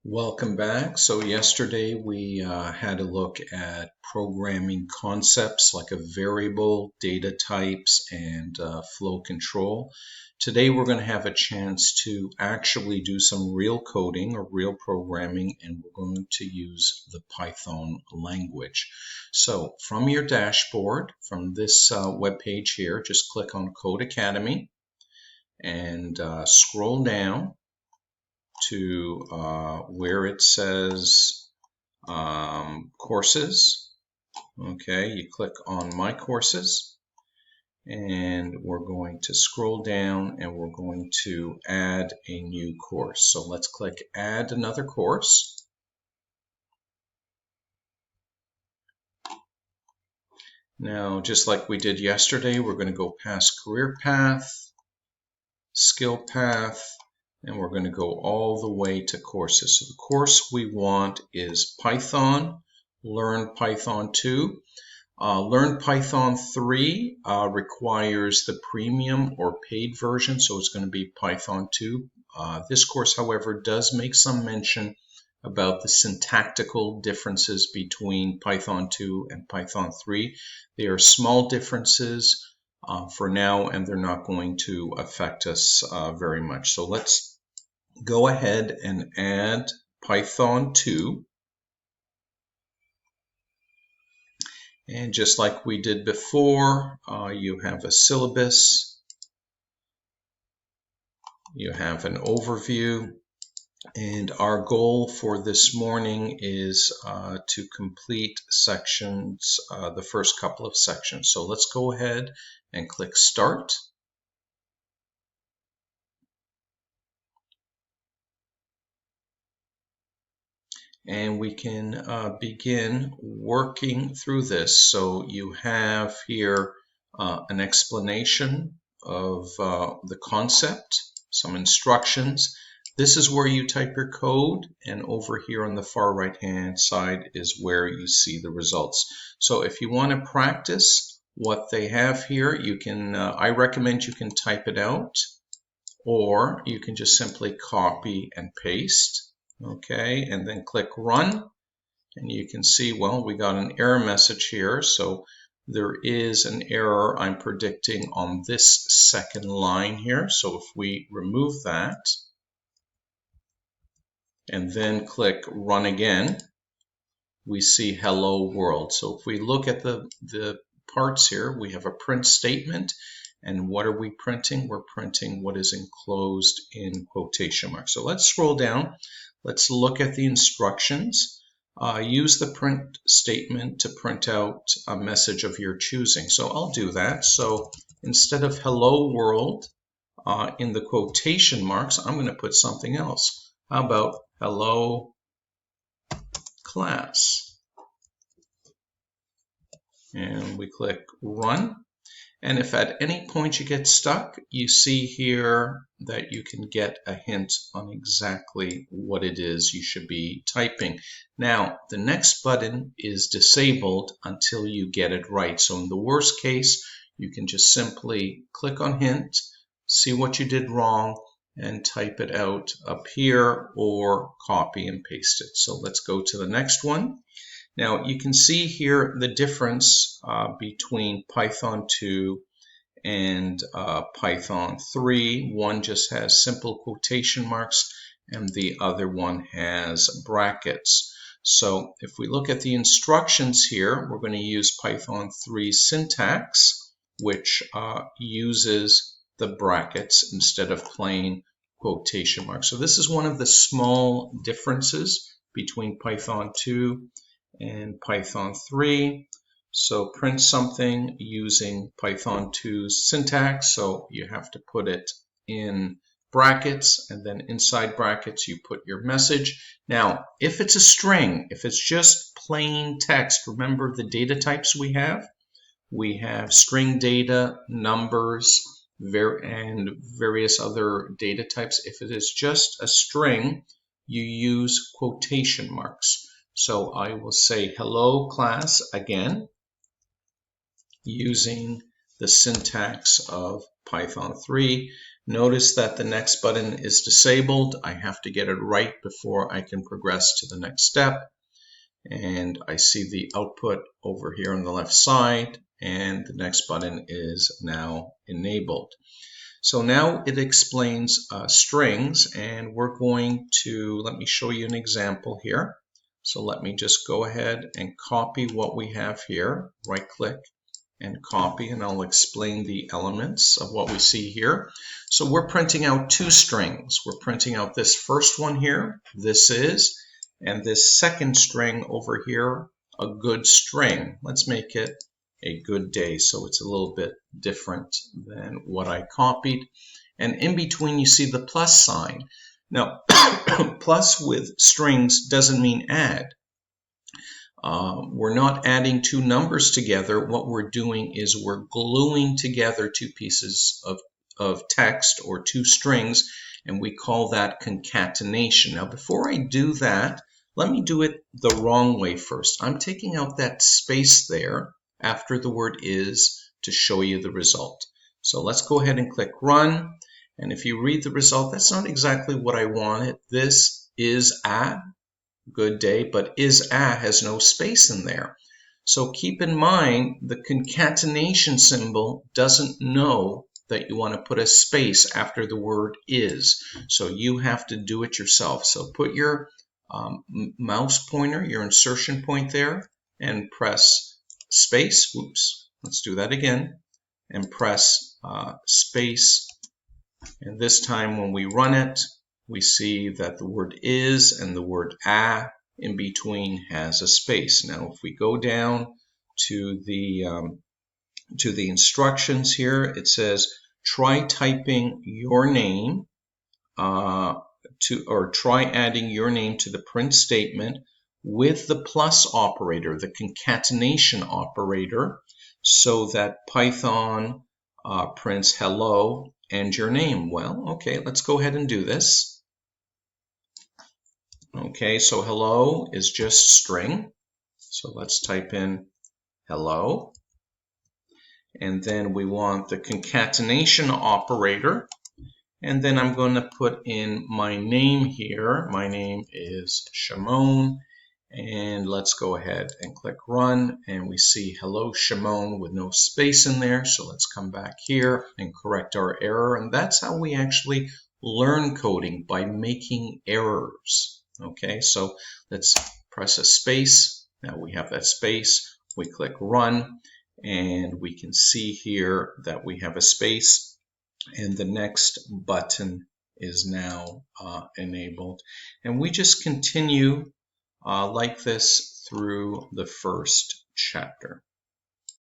Welcome back. So yesterday we had a look at programming concepts like a variable, data types, and flow control. Today we're going to have a chance to actually do some real coding or real programming, and we're going to use the Python language. So from your dashboard, from this web page here, just click on Codecademy and scroll down to where it says courses. Okay, you click on My Courses, and we're going to scroll down and we're going to add a new course. So let's click Add Another Course. Now, just like we did yesterday, we're going to go past Career Path, Skill Path, and we're going to go all the way to courses. So the course we want is Python, Learn Python 2. Learn Python 3 requires the premium or paid version, so it's going to be Python 2. This course, however, does make some mention about the syntactical differences between Python 2 and Python 3. They are small differences for now, and they're not going to affect us very much. So let's go ahead and add Python 2. And just like we did before, you have a syllabus, you have an overview, and our goal for this morning is to complete sections, the first couple of sections. So let's go ahead and click Start. And we can begin working through this. So you have here an explanation of the concept, some instructions. This is where you type your code, and over here on the far right hand side is where you see the results. So if you want to practice what they have here, you can, I recommend you can type it out, or you can just simply copy and paste. Okay, and then click Run, and you can see, well, we got an error message here. So there is an error I'm predicting on this second line here. So if we remove that and then click Run again, we see Hello World. So if we look at the parts here, we have a print statement. And what are we printing? We're printing what is enclosed in quotation marks. So let's scroll down. Let's look at the instructions. Use the print statement to print out a message of your choosing. So I'll do that. So instead of Hello World in the quotation marks, I'm going to put something else. How about Hello Class? And we click Run. And if at any point you get stuck, you see here that you can get a hint on exactly what it is you should be typing. Now, the next button is disabled until you get it right. So in the worst case, you can just simply click on hint, see what you did wrong, and type it out up here or copy and paste it. So let's go to the next one. Now you can see here the difference between Python 2 and Python 3. One just has simple quotation marks and the other one has brackets. So if we look at the instructions here, we're going to use Python 3 syntax, which uses the brackets instead of plain quotation marks. So this is one of the small differences between Python 2 and Python 3. So print something using Python 2's syntax. So you have to put it in brackets, and then inside brackets you put your message. Now, if it's a string, if it's just plain text, remember the data types we have? We have string data, numbers, and various other data types. If it is just a string, you use quotation marks. So I will say hello class again using the syntax of Python 3. Notice that the next button is disabled. I have to get it right before I can progress to the next step. And I see the output over here on the left side, and the next button is now enabled. So now it explains strings, and we're going to, let me show you an example here. So let me just go ahead and copy what we have here, right click and copy, and I'll explain the elements of what we see here. So we're printing out two strings. We're printing out this first one here, this is, and this second string over here, a good string. Let's make it a good day, so it's a little bit different than what I copied. And in between you see the plus sign. Now plus with strings doesn't mean add. We're not adding two numbers together. What we're doing is we're gluing together two pieces of text or two strings, and we call that concatenation. Now before I do that, let me do it the wrong way first. I'm taking out that space there after the word is to show you the result. So let's go ahead and click run. And if you read the result, that's not exactly what I wanted. This is a good day, but is a has no space in there. So keep in mind the concatenation symbol doesn't know that you want to put a space after the word is. So you have to do it yourself. So put your mouse pointer, your insertion point there, and press space. Whoops, let's do that again. And press space. And this time when we run it, we see that the word is and the word a in between has a space. Now if we go down to the instructions here, it says try typing your name or try adding your name to the print statement with the plus operator, the concatenation operator, so that Python prints hello and your name. Well, okay, let's go ahead and do this. Okay, so hello is just string. So let's type in hello. And then we want the concatenation operator. And then I'm going to put in my name here. My name is Shimon. And let's go ahead and click run. And we see hello Shimon with no space in there. So let's come back here and correct our error. And that's how we actually learn coding, by making errors. Okay, so let's press a space. Now we have that space. We click run, and we can see here that we have a space, and the next button is now enabled. And we just continue like this through the first chapter.